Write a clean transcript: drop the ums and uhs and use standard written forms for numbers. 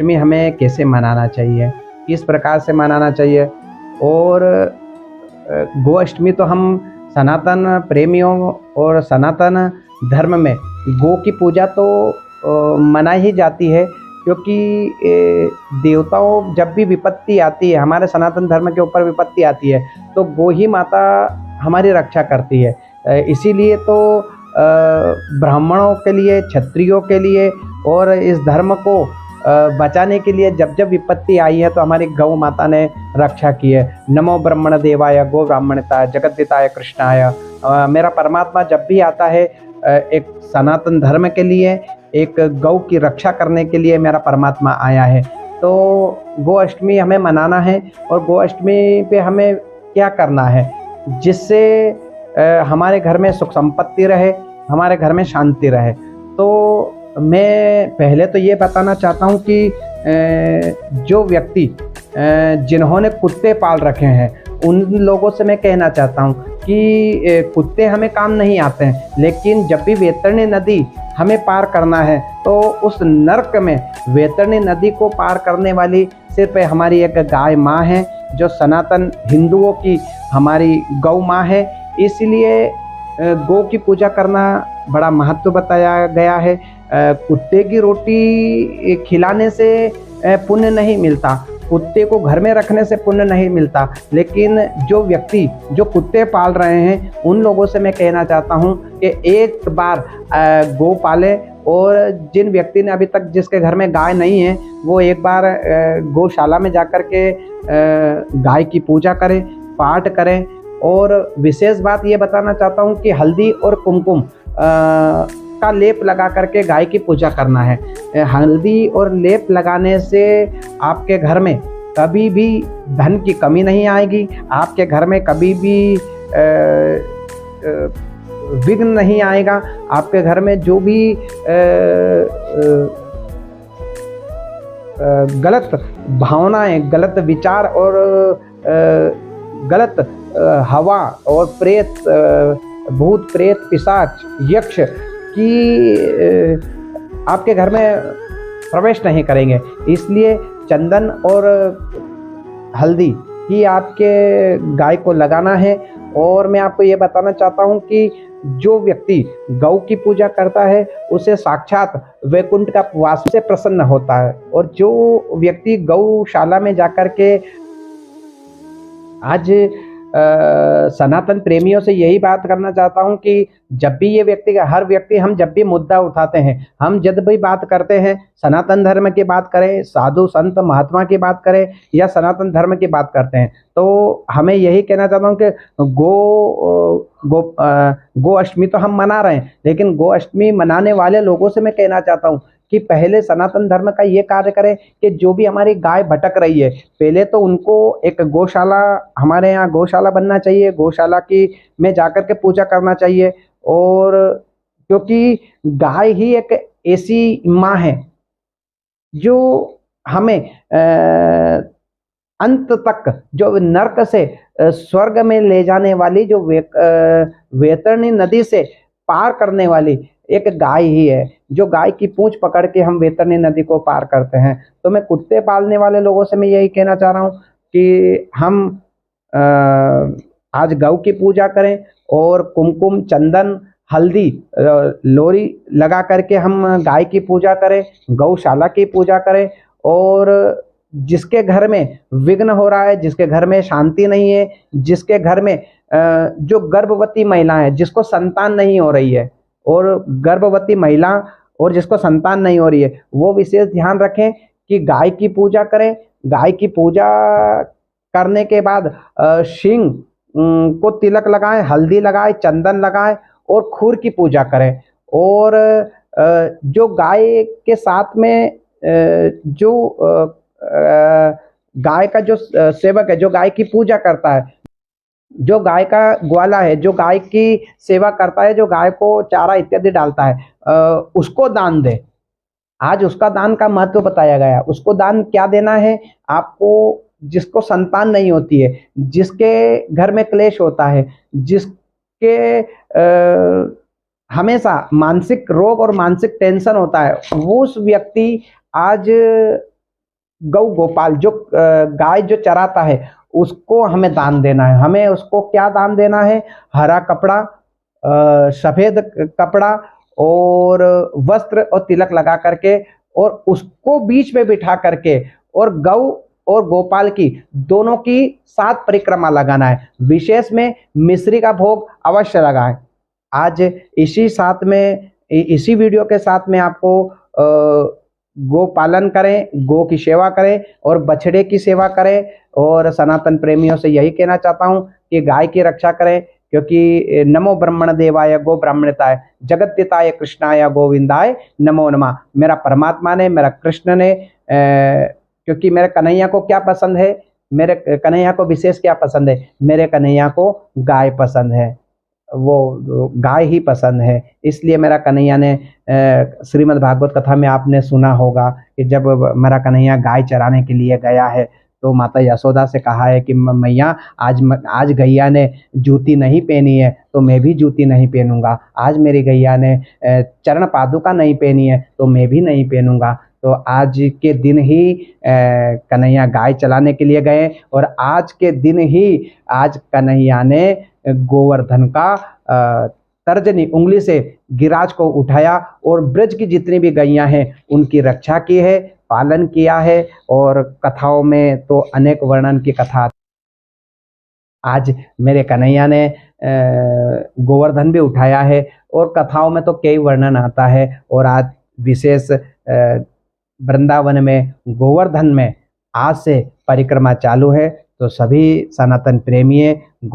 अष्टमी हमें कैसे मनाना चाहिए, किस प्रकार से मनाना चाहिए। और गो अष्टमी तो हम सनातन प्रेमियों और सनातन धर्म में गो की पूजा तो मनाई ही जाती है, क्योंकि देवताओं जब भी विपत्ति आती है, हमारे सनातन धर्म के ऊपर विपत्ति आती है, तो गो ही माता हमारी रक्षा करती है। इसीलिए तो ब्राह्मणों के लिए, क्षत्रियों के लिए और इस धर्म को बचाने के लिए जब जब विपत्ति आई है तो हमारी गौ माता ने रक्षा की है। नमो ब्रह्मण देवाय गो ब्राह्मणताय जगद्दिताय कृष्णाय। मेरा परमात्मा जब भी आता है एक सनातन धर्म के लिए, एक गौ की रक्षा करने के लिए मेरा परमात्मा आया है। तो गो अष्टमी हमें मनाना है, और गो अष्टमी पे हमें क्या करना है जिससे हमारे घर में सुख संपत्ति रहे, हमारे घर में शांति रहे। तो मैं पहले तो ये बताना चाहता हूँ कि जो व्यक्ति जिन्होंने कुत्ते पाल रखे हैं उन लोगों से मैं कहना चाहता हूँ कि कुत्ते हमें काम नहीं आते हैं, लेकिन जब भी वैतरणी नदी हमें पार करना है तो उस नर्क में वैतरणी नदी को पार करने वाली सिर्फ हमारी एक गाय माँ है, जो सनातन हिंदुओं की हमारी गौ माँ है। इसलिए गौ की पूजा करना बड़ा महत्व बताया गया है। कुत्ते की रोटी खिलाने से पुण्य नहीं मिलता, कुत्ते को घर में रखने से पुण्य नहीं मिलता, लेकिन जो व्यक्ति जो कुत्ते पाल रहे हैं उन लोगों से मैं कहना चाहता हूं कि एक बार गौ पाले, और जिन व्यक्ति ने अभी तक जिसके घर में गाय नहीं है वो एक बार गौशाला में जाकर के गाय की पूजा करें, पाठ करें। और विशेष बात ये बताना चाहता हूँ कि हल्दी और कुमकुम का लेप लगा करके गाय की पूजा करना है। हल्दी और लेप लगाने से आपके घर में कभी भी धन की कमी नहीं आएगी, आपके घर में कभी भी विघ्न नहीं आएगा। आपके घर में जो भी गलत भावनाएं, गलत विचार और गलत हवा और प्रेत, भूत प्रेत, पिशाच, यक्ष की आपके घर में प्रवेश नहीं करेंगे। इसलिए चंदन और हल्दी ही आपके गाय को लगाना है। और मैं आपको ये बताना चाहता हूँ कि जो व्यक्ति गौ की पूजा करता है उसे साक्षात वैकुंठ का वास से प्रसन्न होता है। और जो व्यक्ति गौशाला में जाकर के, आज सनातन प्रेमियों से यही बात करना चाहता हूं कि जब भी ये व्यक्ति, हर व्यक्ति, हम जब भी मुद्दा उठाते हैं, हम जब भी बात करते हैं, सनातन धर्म की बात करें, साधु संत महात्मा की बात करें या सनातन धर्म की बात करते हैं, तो हमें यही कहना चाहता हूं कि गो अष्टमी तो हम मना रहे हैं, लेकिन गो अष्टमी मनाने वाले लोगों से मैं कहना चाहता हूं कि पहले सनातन धर्म का ये कार्य करें कि जो भी हमारी गाय भटक रही है, पहले तो उनको एक गौशाला, हमारे यहाँ गौशाला बनना चाहिए, गौशाला की में जाकर के पूजा करना चाहिए। और क्योंकि गाय ही एक ऐसी माँ है जो हमें अंत तक, जो नर्क से स्वर्ग में ले जाने वाली, जो वैतरणी नदी से पार करने वाली एक गाय ही है, जो गाय की पूंछ पकड़ के हम वैतरणी नदी को पार करते हैं। तो मैं कुत्ते पालने वाले लोगों से मैं यही कहना चाह रहा हूँ कि हम आज गौ की पूजा करें और कुमकुम, चंदन, हल्दी, लोरी लगा करके हम गाय की पूजा करें, गौशाला की पूजा करें। और जिसके घर में विघ्न हो रहा है, जिसके घर में शांति नहीं है, जिसके घर में जो गर्भवती महिला है, जिसको संतान नहीं हो रही है, और गर्भवती महिला और जिसको संतान नहीं हो रही है, वो विशेष ध्यान रखें कि गाय की पूजा करें। गाय की पूजा करने के बाद शिंग को तिलक लगाएं, हल्दी लगाएं, चंदन लगाएं और खूर की पूजा करें। और जो गाय के साथ में जो गाय का जो सेवक है, जो गाय की पूजा करता है, जो गाय का ग्वाला है, जो गाय की सेवा करता है, जो गाय को चारा इत्यादि डालता है, उसको दान दे। आज उसका दान का महत्व बताया गया। उसको दान क्या देना है आपको? जिसको संतान नहीं होती है, जिसके घर में क्लेश होता है, जिसके हमेशा मानसिक रोग और मानसिक टेंशन होता है, वो उस व्यक्ति आज गौ गोपाल जो गाय जो चराता है उसको हमें दान देना है। हमें उसको क्या दान देना है? हरा कपड़ा, सफेद कपड़ा और वस्त्र और तिलक लगा करके, और उसको बीच में बिठा करके, और गौ और गोपाल की दोनों की 7 परिक्रमा लगाना है। विशेष में मिश्री का भोग अवश्य लगाएं। आज इसी वीडियो के साथ में आपको गो पालन करें, गो की सेवा करें और बछड़े की सेवा करें। और सनातन प्रेमियों से यही कहना चाहता हूं कि गाय की रक्षा करें, क्योंकि नमो ब्रह्मण देवाय गो ब्राह्मणताय जगद्दिताय कृष्णाय गोविंदाय नमो नमः। मेरा परमात्मा ने, मेरा कृष्ण ने, क्योंकि मेरे कन्हैया को क्या पसंद है, मेरे कन्हैया को विशेष क्या पसंद है? मेरे कन्हैया को गाय पसंद है, वो गाय ही पसंद है। इसलिए मेरा कन्हैया ने, श्रीमद् भागवत कथा में आपने सुना होगा कि जब मेरा कन्हैया गाय चराने के लिए गया है तो माता यशोदा से कहा है कि मैया आज गैया ने जूती नहीं पहनी है तो मैं भी जूती नहीं पहनूंगा। आज मेरी गैया ने चरण पादुका नहीं पहनी है तो मैं भी नहीं पहनूंगा। तो आज के दिन ही कन्हैया गाय चलाने के लिए गए, और आज के दिन ही आज कन्हैया ने गोवर्धन का तर्जनी उंगली से गिराज को उठाया और ब्रज की जितनी भी गैया हैं उनकी रक्षा की है, पालन किया है। और कथाओं में तो अनेक वर्णन की कथा। आज मेरे कन्हैया ने गोवर्धन भी उठाया है, और कथाओं में तो कई वर्णन आता है। और आज विशेष वृंदावन में गोवर्धन में आज से परिक्रमा चालू है। तो सभी सनातन प्रेमी